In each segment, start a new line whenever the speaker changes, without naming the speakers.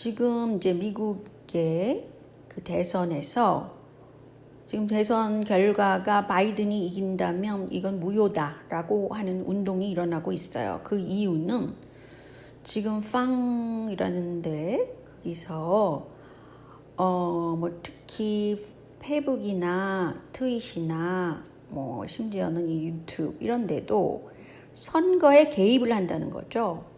지금 이제 미국의 그 대선에서 지금 대선 결과가 바이든이 이긴다면 이건 무효다라고 하는 운동이 일어나고 있어요. 그 이유는 지금 팡이라는데 거기서 뭐 특히 페북이나 트윗이나 뭐 심지어는 이 유튜브 이런 데도 선거에 개입을 한다는 거죠.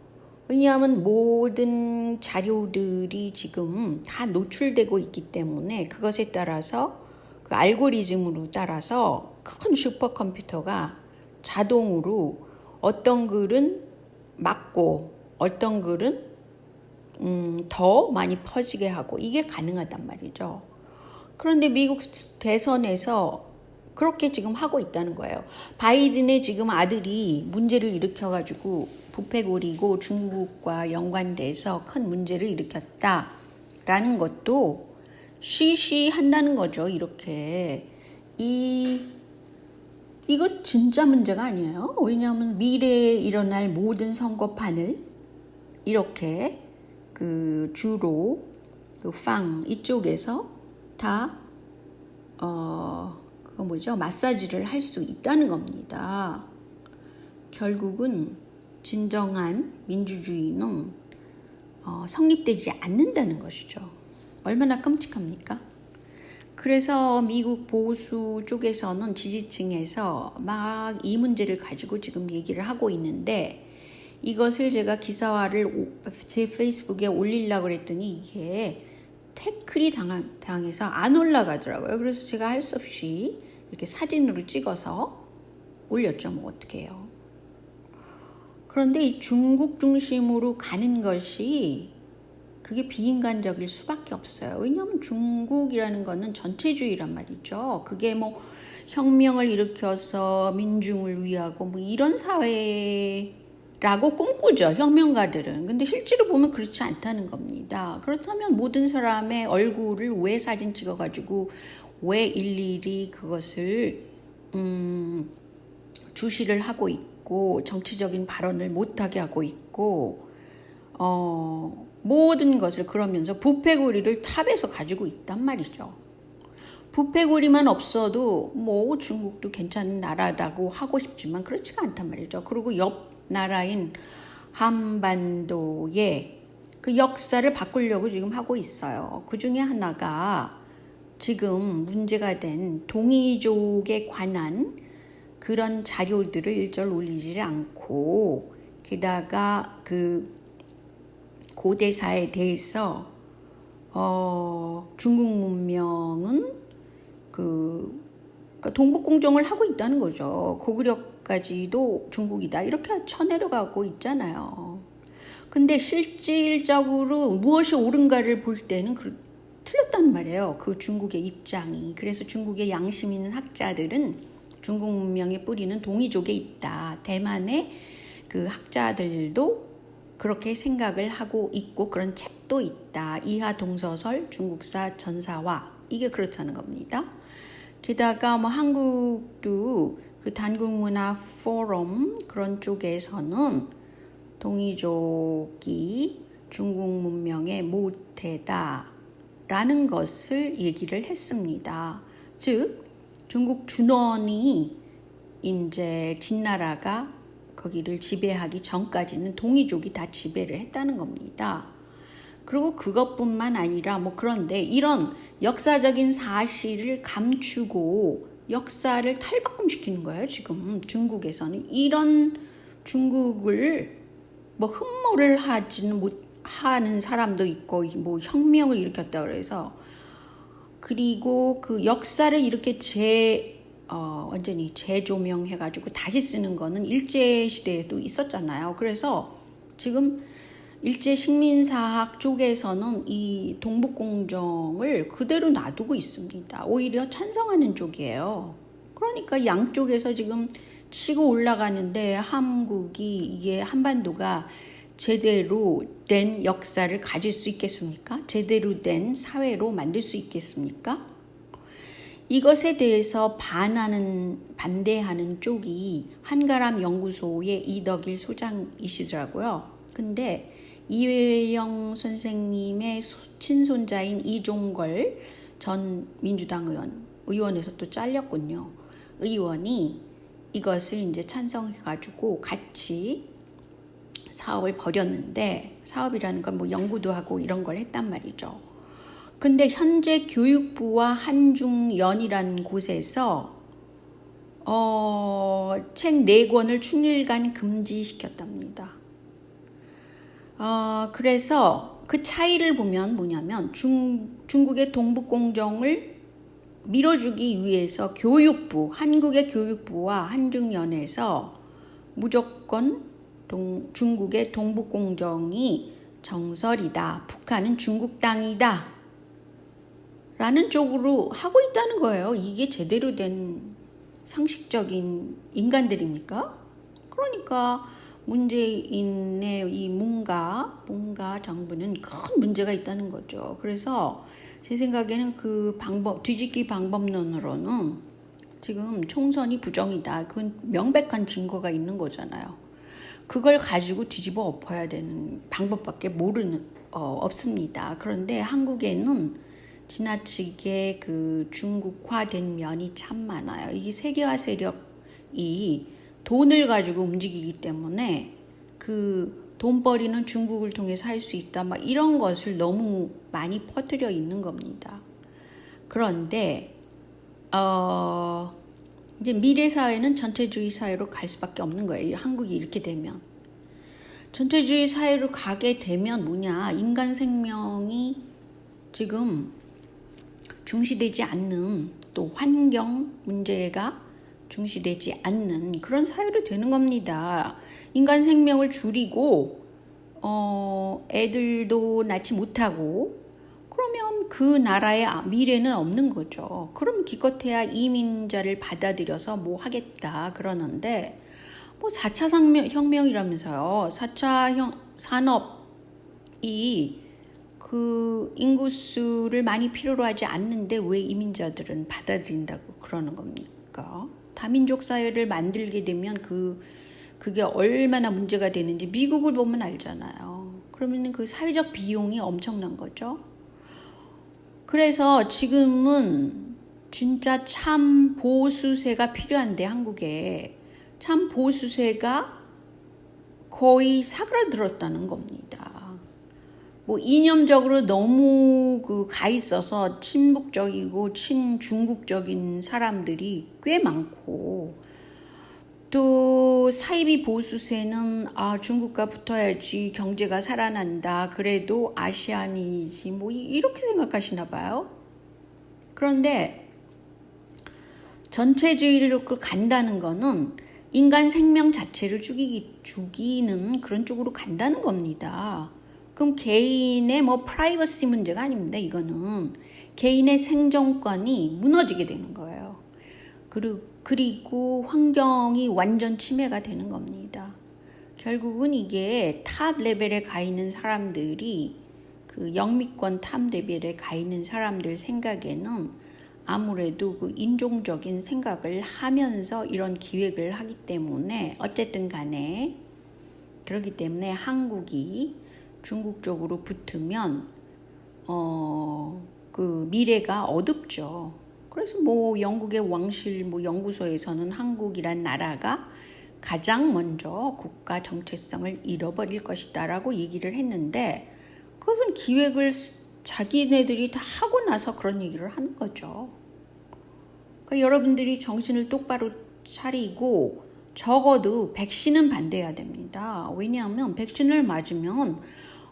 왜냐하면 모든 자료들이 지금 다 노출되고 있기 때문에 그것에 따라서 그 알고리즘으로 따라서 큰 슈퍼컴퓨터가 자동으로 어떤 글은 막고 어떤 글은 더 많이 퍼지게 하고 이게 가능하단 말이죠. 그런데 미국 대선에서 그렇게 지금 하고 있다는 거예요. 바이든의 지금 아들이 문제를 일으켜가지고 부패고리고 중국과 연관돼서 큰 문제를 일으켰다라는 것도 쉬쉬한다는 거죠. 이렇게 이거 진짜 문제가 아니에요. 왜냐하면 미래에 일어날 모든 선거판을 이렇게 그 주로 그 팡 이쪽에서 다 그거 뭐죠? 마사지를 할 수 있다는 겁니다. 결국은 진정한 민주주의는 성립되지 않는다는 것이죠. 얼마나 끔찍합니까? 그래서 미국 보수 쪽에서는 지지층에서 막 이 문제를 가지고 지금 얘기를 하고 있는데 이것을 제가 기사화를 제 페이스북에 올리려고 그랬더니 이게 태클이 당해서 안 올라가더라고요. 그래서 제가 할 수 없이 이렇게 사진으로 찍어서 올렸죠. 뭐 어떻게 해요. 그런데 이 중국 중심으로 가는 것이 그게 비인간적일 수밖에 없어요. 왜냐하면 중국이라는 거는 전체주의란 말이죠. 그게 뭐 혁명을 일으켜서 민중을 위하고 뭐 이런 사회라고 꿈꾸죠. 혁명가들은. 근데 실제로 보면 그렇지 않다는 겁니다. 그렇다면 모든 사람의 얼굴을 왜 사진 찍어가지고 왜 일일이 그것을 주시를 하고 있고 정치적인 발언을 못하게 하고 있고 모든 것을 그러면서 부패고리를 탑에서 가지고 있단 말이죠. 부패고리만 없어도 뭐 중국도 괜찮은 나라라고 하고 싶지만 그렇지가 않단 말이죠. 그리고 옆 나라인 한반도의 그 역사를 바꾸려고 지금 하고 있어요. 그 중에 하나가 지금 문제가 된 동이족에 관한 그런 자료들을 일절 올리지 않고 게다가 그 고대사에 대해서 중국 문명은 그러니까 동북공정을 하고 있다는 거죠. 고구려까지도 중국이다 이렇게 쳐내려가고 있잖아요. 근데 실질적으로 무엇이 옳은가를 볼 때는 틀렸단 말이에요. 그 중국의 입장이. 그래서 중국의 양심 있는 학자들은 중국 문명의 뿌리는 동이족에 있다. 대만의 그 학자들도 그렇게 생각을 하고 있고 그런 책도 있다. 이하동서설 중국사 전사화 이게 그렇다는 겁니다. 게다가 뭐 한국도 그 단국문화 포럼 그런 쪽에서는 동이족이 중국 문명의 모태다라는 것을 얘기를 했습니다. 즉 중국 준원이 이제 진나라가 거기를 지배하기 전까지는 동이족이 다 지배를 했다는 겁니다. 그리고 그것뿐만 아니라 뭐 그런데 이런 역사적인 사실을 감추고 역사를 탈바꿈시키는 거예요. 지금 중국에서는 이런 중국을 뭐 흠모를 하지는 못하는 사람도 있고 뭐 혁명을 일으켰다 그래서 그리고 그 역사를 이렇게 완전히 재조명해가지고 다시 쓰는 거는 일제시대에도 있었잖아요. 그래서 지금 일제식민사학 쪽에서는 이 동북공정을 그대로 놔두고 있습니다. 오히려 찬성하는 쪽이에요. 그러니까 양쪽에서 지금 치고 올라가는데 이게 한반도가 제대로 된 역사를 가질 수 있겠습니까? 제대로 된 사회로 만들 수 있겠습니까? 이것에 대해서 반대하는 쪽이 한가람 연구소의 이덕일 소장이시더라고요. 근데 이회영 선생님의 친손자인 이종걸 전 민주당 의원에서 또 잘렸군요. 의원이 이것을 이제 찬성해가지고 같이 사업을 벌였는데, 사업이라는 건 뭐 연구도 하고 이런 걸 했단 말이죠. 근데 현재 교육부와 한중연이라는 곳에서 책 4권을 충일간 금지시켰답니다. 그래서 그 차이를 보면 뭐냐면 중국의 동북공정을 밀어주기 위해서 한국의 교육부와 한중연에서 무조건 중국의 동북공정이 정설이다, 북한은 중국 땅이다 라는 쪽으로 하고 있다는 거예요. 이게 제대로 된 상식적인 인간들입니까? 그러니까 문재인의 이 문가 정부는 큰 문제가 있다는 거죠. 그래서 제 생각에는 그 뒤집기 방법론으로는 지금 총선이 부정이다. 그건 명백한 증거가 있는 거잖아요. 그걸 가지고 뒤집어 엎어야 되는 방법밖에 없습니다. 그런데 한국에는 지나치게 그 중국화된 면이 참 많아요. 이게 세계화 세력이 돈을 가지고 움직이기 때문에 그 돈벌이는 중국을 통해서 할 수 있다, 막 이런 것을 너무 많이 퍼뜨려 있는 겁니다. 그런데 이제 미래 사회는 전체주의 사회로 갈 수밖에 없는 거예요. 한국이 이렇게 되면. 전체주의 사회로 가게 되면 뭐냐, 인간 생명이 지금 중시되지 않는, 또 환경 문제가 중시되지 않는 그런 사회로 되는 겁니다. 인간 생명을 줄이고 애들도 낳지 못하고 그러면 그 나라의 미래는 없는 거죠. 그럼 기껏해야 이민자를 받아들여서 뭐 하겠다 그러는데, 뭐 4차 혁명이라면서요. 4차 산업이 그 인구수를 많이 필요로 하지 않는데 왜 이민자들은 받아들인다고 그러는 겁니까? 다민족 사회를 만들게 되면 그게 얼마나 문제가 되는지 미국을 보면 알잖아요. 그러면 그 사회적 비용이 엄청난 거죠. 그래서 지금은 진짜 참 보수세가 필요한데, 한국에 참 보수세가 거의 사그라들었다는 겁니다. 뭐 이념적으로 너무 가 있어서 친북적이고 친중국적인 사람들이 꽤 많고, 또 사이비 보수세는 중국과 붙어야지 경제가 살아난다, 그래도 아시안이지 뭐 이렇게 생각하시나 봐요. 그런데 전체주의로 간다는 거는 인간 생명 자체를 죽이는 그런 쪽으로 간다는 겁니다. 그럼 개인의 프라이버시 문제가 아닙니다. 이거는 개인의 생존권이 무너지게 되는 거예요. 그리고 환경이 완전 침해가 되는 겁니다. 결국은 이게 탑 레벨에 가 있는 사람들이, 그 영미권 탑 레벨에 가 있는 사람들 생각에는 아무래도 그 인종적인 생각을 하면서 이런 기획을 하기 때문에, 어쨌든 간에 그렇기 때문에 한국이 중국 쪽으로 붙으면 그 미래가 어둡죠. 그래서 뭐 영국의 왕실 연구소에서는 한국이란 나라가 가장 먼저 국가 정체성을 잃어버릴 것이다라고 얘기를 했는데, 그것은 기획을 자기네들이 다 하고 나서 그런 얘기를 하는 거죠. 그러니까 여러분들이 정신을 똑바로 차리고 적어도 백신은 반대해야 됩니다. 왜냐하면 백신을 맞으면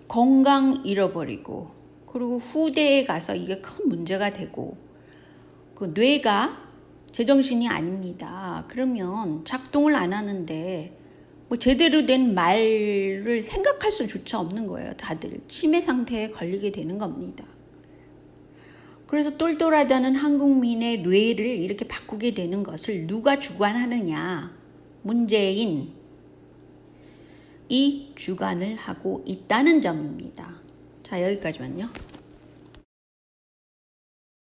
건강 잃어버리고, 그리고 후대에 가서 이게 큰 문제가 되고, 그 뇌가 제정신이 아닙니다. 그러면 작동을 안 하는데 뭐 제대로 된 말을 생각할 수조차 없는 거예요. 다들 치매 상태에 걸리게 되는 겁니다. 그래서 똘똘하다는 한국민의 뇌를 이렇게 바꾸게 되는 것을 누가 주관하느냐? 문재인이 주관을 하고 있다는 점입니다. 자, 여기까지만요.